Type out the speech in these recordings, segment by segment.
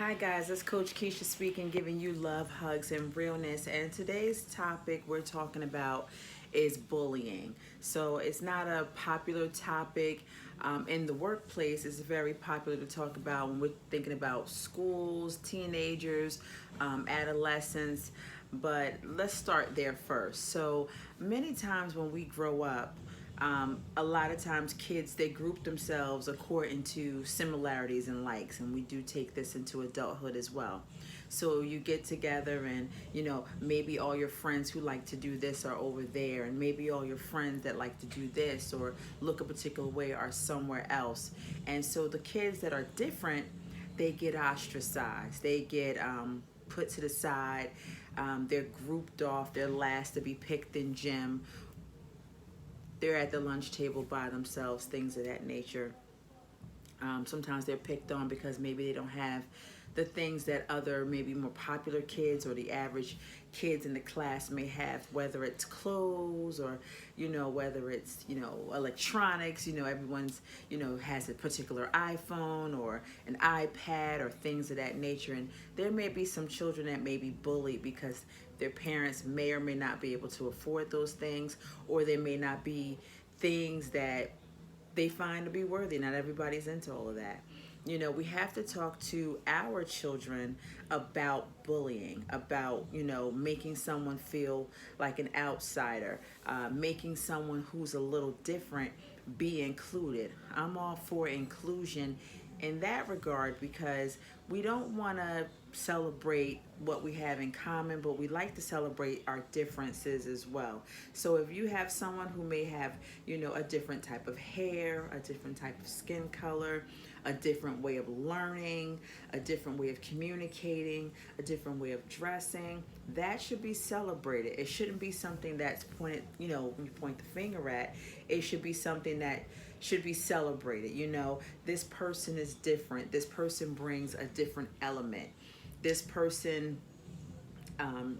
Hi guys, it's Coach Keisha speaking, giving you love, hugs, and realness. And today's topic we're talking about is bullying. So it's not a popular topic in the workplace. It's very popular to talk about when we're thinking about schools, teenagers, adolescents. But let's start there first. So many times when we grow up, a lot of times kids they group themselves according to similarities and likes, and we do take this into adulthood as well. So you get together and maybe all your friends who like to do this are over there, and maybe all your friends that like to do this or look a particular way are somewhere else. And so the kids that are different, they get ostracized, they get put to the side, they're grouped off, they're last to be picked in gym, they're at the lunch table by themselves, things of that nature. Sometimes they're picked on because maybe they don't have the things that other maybe more popular kids or the average kids in the class may have, whether it's clothes or whether it's electronics. Everyone's has a particular iPhone or an iPad or things of that nature. And there may be some children that may be bullied because their parents may or may not be able to afford those things, or they may not be things that they find to be worthy. Not everybody's into all of that. We have to talk to our children about bullying, about, making someone feel like an outsider, making someone who's a little different be included. I'm all for inclusion in that regard because we don't want to celebrate what we have in common, but we like to celebrate our differences as well. So if you have someone who may have, a different type of hair, a different type of skin color, a different way of learning, a different way of communicating, a different way of dressing, that should be celebrated. It shouldn't be something that's pointed, when you point the finger at, it should be something that should be celebrated. This person is different. This person brings a different element. This person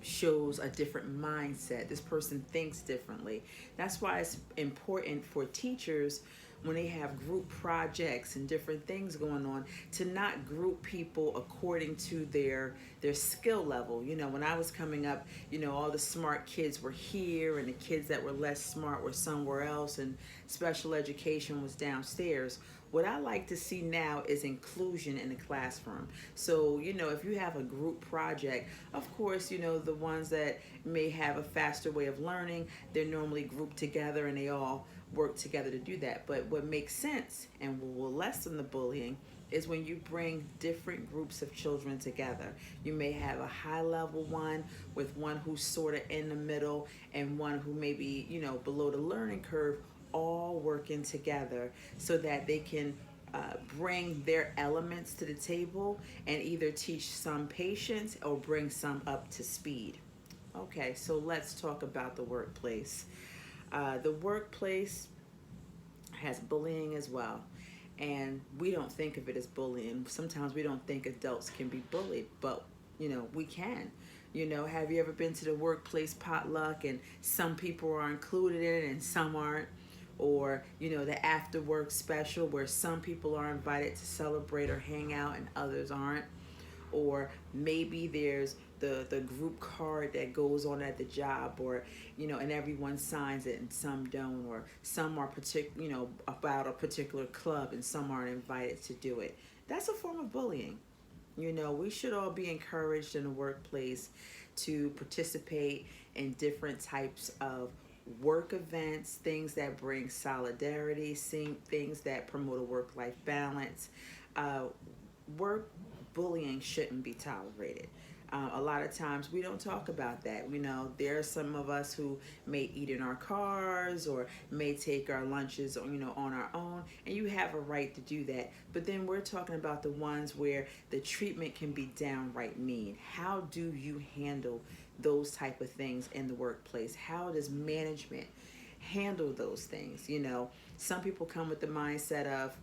shows a different mindset. This person thinks differently. That's why it's important for teachers when they have group projects and different things going on to not group people according to their skill level. When I was coming up, all the smart kids were here and the kids that were less smart were somewhere else, and special education was downstairs. What I like to see now is inclusion in the classroom. So, if you have a group project, of course, the ones that may have a faster way of learning, they're normally grouped together and they all work together to do that. But what makes sense and will lessen the bullying is when you bring different groups of children together. You may have a high level one with one who's sort of in the middle and one who may be, below the learning curve, all working together so that they can bring their elements to the table and either teach some patience or bring some up to speed. Okay, so let's talk about the workplace. The workplace has bullying as well. And we don't think of it as bullying. Sometimes we don't think adults can be bullied, but we can. Have you ever been to the workplace potluck and some people are included in it and some aren't? Or, the after work special where some people are invited to celebrate or hang out and others aren't. Or maybe there's the group card that goes on at the job, or and everyone signs it and some don't, or some are about a particular club and some aren't invited to do it. That's a form of bullying. We should all be encouraged in the workplace to participate in different types of work events, things that bring solidarity, things that promote a work-life balance. Uh, Work bullying shouldn't be tolerated. A lot of times we don't talk about that. There are some of us who may eat in our cars or may take our lunches, on our own, and you have a right to do that. But then we're talking about the ones where the treatment can be downright mean. How do you handle those type of things in the workplace? How does management handle those things? Some people come with the mindset of,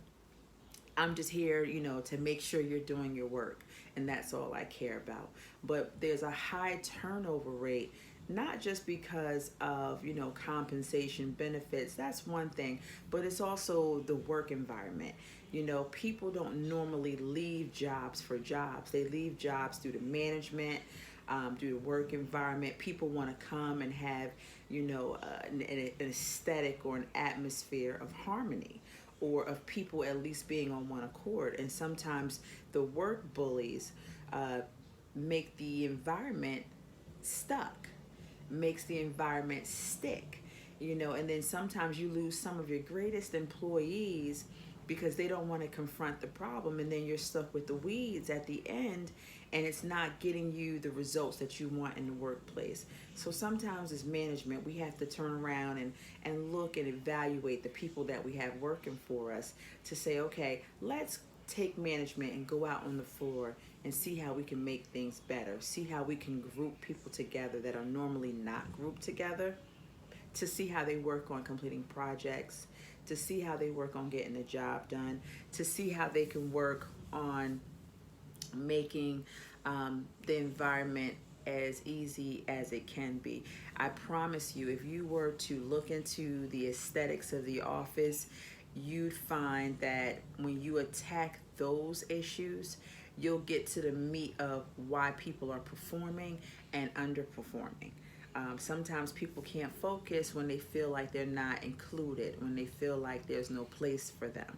I'm just here, to make sure you're doing your work, and that's all I care about. But there's a high turnover rate not just because of, you know, compensation, benefits, that's one thing, but it's also the work environment. You know, people don't normally leave jobs for jobs. They leave jobs due to management, due to work environment. People want to come and have, you know, an aesthetic or an atmosphere of harmony, or of people at least being on one accord. And sometimes the work bullies make the environment stuck, makes the environment stick, you know. And then sometimes you lose some of your greatest employees because they don't want to confront the problem, and then you're stuck with the weeds at the end, and it's not getting you the results that you want in the workplace. So sometimes as management, we have to turn around and look and evaluate the people that we have working for us to say, okay, let's take management and go out on the floor and see how we can make things better, see how we can group people together that are normally not grouped together, to see how they work on completing projects, to see how they work on getting the job done, to see how they can work on making the environment as easy as it can be. I promise you, if you were to look into the aesthetics of the office, you'd find that when you attack those issues, you'll get to the meat of why people are performing and underperforming. Sometimes people can't focus when they feel like they're not included, when they feel like there's no place for them.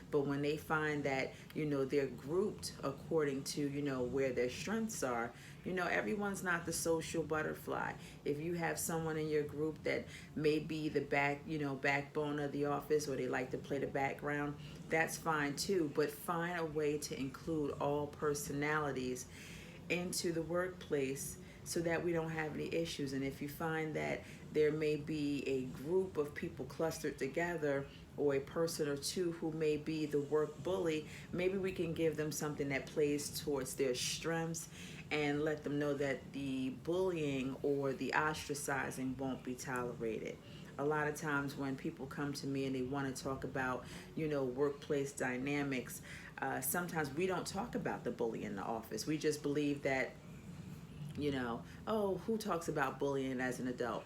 But when they find that, you know, they're grouped according to, you know, where their strengths are, you know, everyone's not the social butterfly. If you have someone in your group that may be the backbone of the office, or they like to play the background, that's fine too. But find a way to include all personalities into the workplace so that we don't have any issues. And if you find that there may be a group of people clustered together, or a person or two who may be the work bully, maybe we can give them something that plays towards their strengths and let them know that the bullying or the ostracizing won't be tolerated. A lot of times when people come to me and they want to talk about, you know, workplace dynamics, sometimes we don't talk about the bully in the office. We just believe that, you know, oh, who talks about bullying as an adult?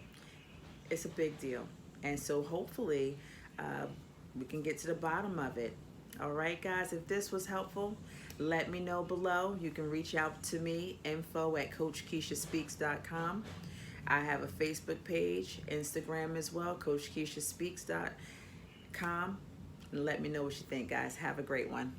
It's a big deal. And so hopefully we can get to the bottom of it. All right, guys, if this was helpful, let me know below. You can reach out to me, info@CoachKeishaSpeaks.com. I have a Facebook page, Instagram as well, CoachKeishaSpeaks.com. And let me know what you think, guys. Have a great one.